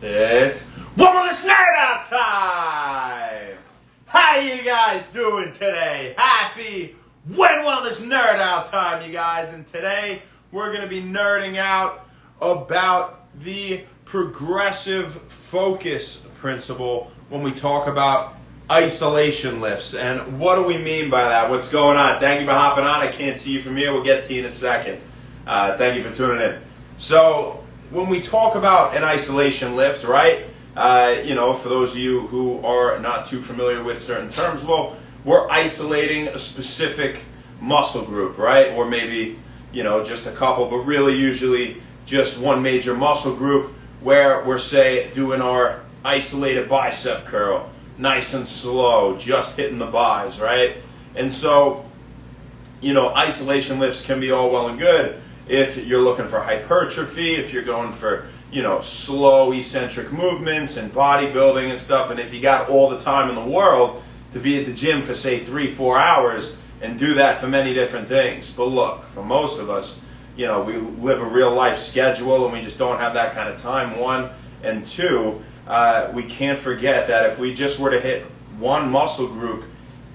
It's Wellness Nerd Out time! How you guys doing today? Happy Wellness Nerd Out time, you guys. And today we're going to be nerding out about the progressive focus principle when we talk about isolation lifts. And what do we mean by that? What's going on? Thank you for hopping on. I can't see you from here. We'll get to you in a second. Thank you for tuning in. So, when we talk about an isolation lift, right, for those of you who are not too familiar with certain terms, well, we're isolating a specific muscle group, right? Or maybe, just a couple, but really usually just one major muscle group where we're, say, doing our isolated bicep curl, nice and slow, just hitting the buys, right? And so, isolation lifts can be all well and good if you're looking for hypertrophy, if you're going for, slow eccentric movements and bodybuilding and stuff, and if you got all the time in the world to be at the gym for, say, 3-4 hours and do that for many different things. But look, for most of us, we live a real life schedule and we just don't have that kind of time, one. And two, we can't forget that if we just were to hit one muscle group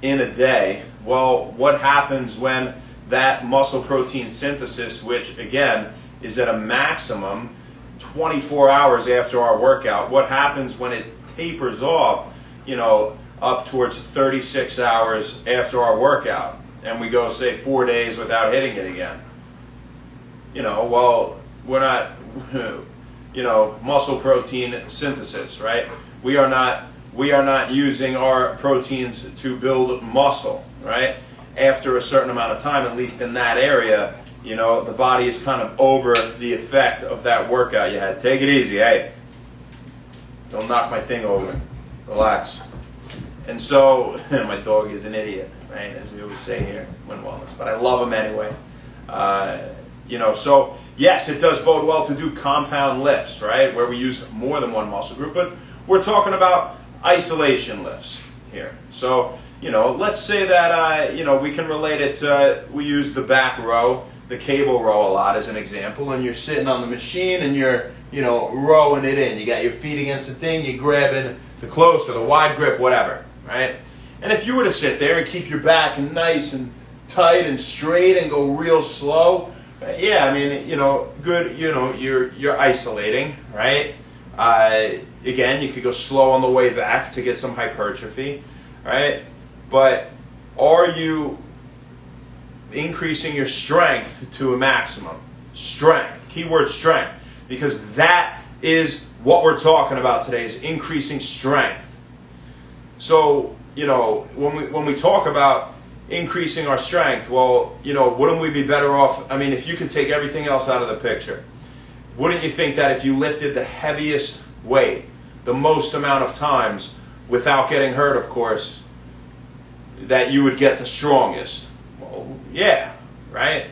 in a day, well, what happens when that muscle protein synthesis, which again is at a maximum 24 hours after our workout, what happens when it tapers off, up towards 36 hours after our workout, and we go, say, 4 days without hitting it again? Well, we're not, muscle protein synthesis, right? We are not using our proteins to build muscle, right? After a certain amount of time, at least in that area, the body is kind of over the effect of that workout you had. Take it easy, hey. Don't knock my thing over. Relax. And so, my dog is an idiot, right? As we always say here when wellness, but I love him anyway. So yes, it does bode well to do compound lifts, right? Where we use more than one muscle group, but we're talking about isolation lifts here. So, let's say that, we can relate it to, we use the back row, the cable row a lot as an example, and you're sitting on the machine and you're, rowing it in. You got your feet against the thing, you're grabbing the close or the wide grip, whatever, right? And if you were to sit there and keep your back nice and tight and straight and go real slow, good, you're isolating, right? Again, you could go slow on the way back to get some hypertrophy, right? But are you increasing your strength to a maximum? Strength, keyword strength, because that is what we're talking about today, is increasing strength. So, when we talk about increasing our strength, well, wouldn't we be better off? I mean, if you could take everything else out of the picture, wouldn't you think that if you lifted the heaviest weight the most amount of times without getting hurt, of course, that you would get the strongest? Well, yeah, right?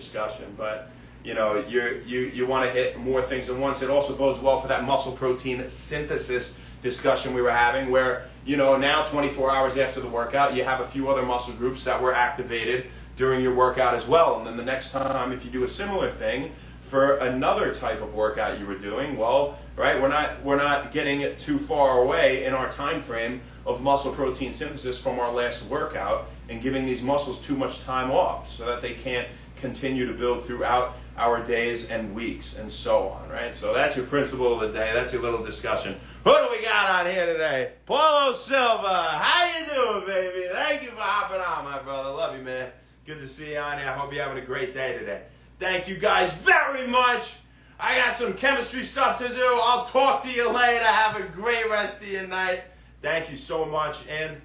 discussion, but you know, you want to hit more things at once. It also bodes well for that muscle protein synthesis discussion we were having, where, you know, now 24 hours after the workout, you have a few other muscle groups that were activated during your workout as well. And then the next time, if you do a similar thing for another type of workout you were doing, well, right, we're not getting too far away in our time frame of muscle protein synthesis from our last workout and giving these muscles too much time off so that they can't continue to build throughout our days and weeks and so on, right? So that's your principle of the day. That's your little discussion. Who do we got on here today? Paulo Silva. How you doing, baby? Thank you for hopping on, my brother. Love you, man. Good to see you on here. I hope you're having a great day today. Thank you guys very much. I got some chemistry stuff to do. I'll talk to you later. Have a great rest of your night. Thank you so much. And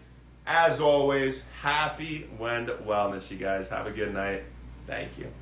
as always, happy Wend Wellness, you guys. Have a good night. Thank you.